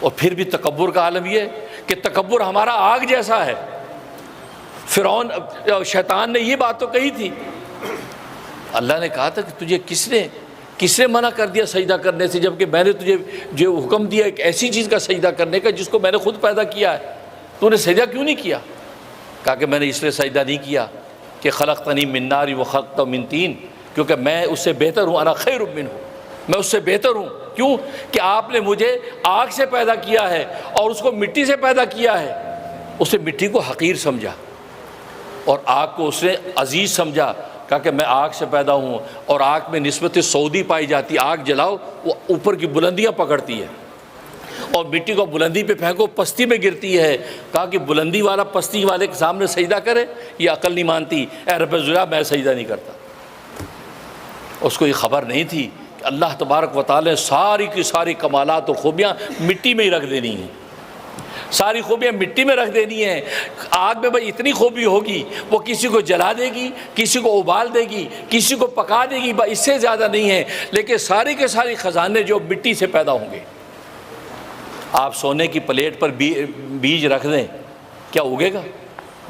اور پھر بھی تکبر کا عالم یہ کہ تکبر ہمارا آگ جیسا ہے۔ فرعون شیطان نے یہ بات تو کہی تھی، اللہ نے کہا تھا کہ تجھے کس نے منع کر دیا سجدہ کرنے سے، جبکہ میں نے تجھے جو حکم دیا ایک ایسی چیز کا سجدہ کرنے کا جس کو میں نے خود پیدا کیا ہے، تو نے سجدہ کیوں نہیں کیا؟ کہا کہ میں نے اس لیے سجدہ نہیں کیا کہ خلقتنی من نار و خلقتہ من طین، کیونکہ میں اس سے بہتر ہوں، انا خیر منہ، میں اس سے بہتر ہوں۔ کیوں کہ آپ نے مجھے آگ سے پیدا کیا ہے اور اس کو مٹی سے پیدا کیا ہے۔ اس نے مٹی کو حقیر سمجھا اور آگ کو اس نے عزیز سمجھا، کہا کہ میں آگ سے پیدا ہوں، اور آگ میں نسبت سعودی پائی جاتی، آگ جلاؤ وہ اوپر کی بلندیاں پکڑتی ہے، اور مٹی کو بلندی پہ پھینکو پستی میں گرتی ہے۔ کہا کہ بلندی والا پستی والے کے سامنے سجدہ کرے، یہ عقل نہیں مانتی، اے رب ذرا میں سجدہ نہیں کرتا۔ اس کو یہ خبر نہیں تھی کہ اللہ تبارک و تعالی ساری کی ساری کمالات اور خوبیاں مٹی میں ہی رکھ دینی ہیں، ساری خوبیاں مٹی میں رکھ دینی ہیں۔ آگ میں بھائی اتنی خوبی ہوگی، وہ کسی کو جلا دے گی، کسی کو ابال دے گی، کسی کو پکا دے گی، اس سے زیادہ نہیں ہے، لیکن سارے کے سارے خزانے جو مٹی سے پیدا ہوں گے۔ آپ سونے کی پلیٹ پر بیج رکھ دیں، کیا اگے گا؟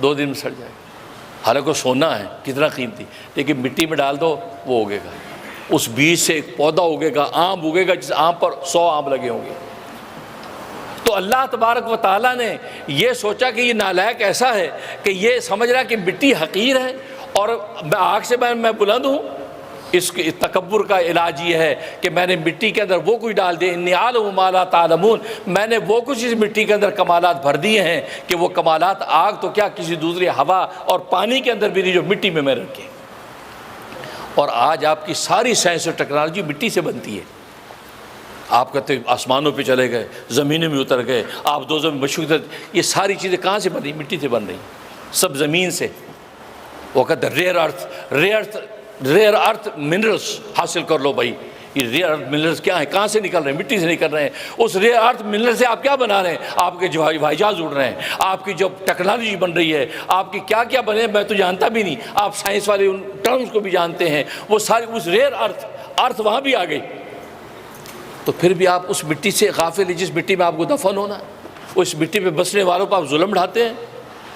2 دن میں سڑ جائے گا۔ حالانکہ سونا ہے کتنا قیمتی، لیکن مٹی میں ڈال دو وہ اگے گا۔ اس بیج سے ایک پودا اگے گا، آم اگے گا، جس آم پر 100 آم لگے ہوں گے۔ تو اللہ تبارک و تعالیٰ نے یہ سوچا کہ یہ نالائق ایسا ہے کہ یہ سمجھ رہا کہ مٹی حقیر ہے اور آگ سے میں بلند ہوں۔ اس تکبر کا علاج یہ ہے کہ میں نے مٹی کے اندر وہ کچھ ڈال دیا، انی اعلم ما لا تعلمون، میں نے وہ کچھ اس مٹی کے اندر کمالات بھر دیے ہیں کہ وہ کمالات آگ تو کیا کسی دوسری ہوا اور پانی کے اندر بھی نہیں جو مٹی میں رکھے۔ اور آج آپ کی ساری سائنس اور ٹیکنالوجی مٹی سے بنتی ہے۔ آپ کہتے آسمانوں پہ چلے گئے، زمینوں میں اتر گئے، آپ دوزوں میں مشہور، یہ ساری چیزیں کہاں سے بن رہی؟ مٹی سے بن رہی، سب زمین سے۔ وہ کہتے ریئر ارتھ منرلس حاصل کر لو بھائی۔ یہ ریئر ارتھ منرلس کیا ہیں؟ کہاں سے نکل رہے ہیں؟ مٹی سے نکل رہے ہیں۔ اس ریئر ارتھ منرل سے آپ کیا بنا رہے ہیں؟ آپ کے جو ہوائی جہاز اڑ رہے ہیں، آپ کی جو ٹیکنالوجی بن رہی ہے، آپ کی کیا کیا بنے میں تو جانتا بھی نہیں، آپ سائنس والے ان ٹرمز کو بھی جانتے ہیں، وہ ساری اس ریئر ارتھ وہاں بھی آ گئی۔ تو پھر بھی آپ اس مٹی سے غافل ہیں جس مٹی میں آپ کو دفن ہونا، اس مٹی پہ بسنے والوں پر آپ ظلم ڈھاتے ہیں۔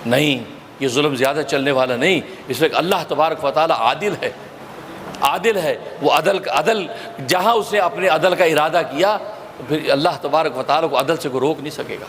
نہیں، یہ ظلم زیادہ چلنے والا نہیں، اس لیے کہ اللہ تبارک و تعالی عادل ہے۔ وہ عدل جہاں اس نے اپنے عدل کا ارادہ کیا، پھر اللہ تبارک و تعالی کو عدل سے کوئی روک نہیں سکے گا۔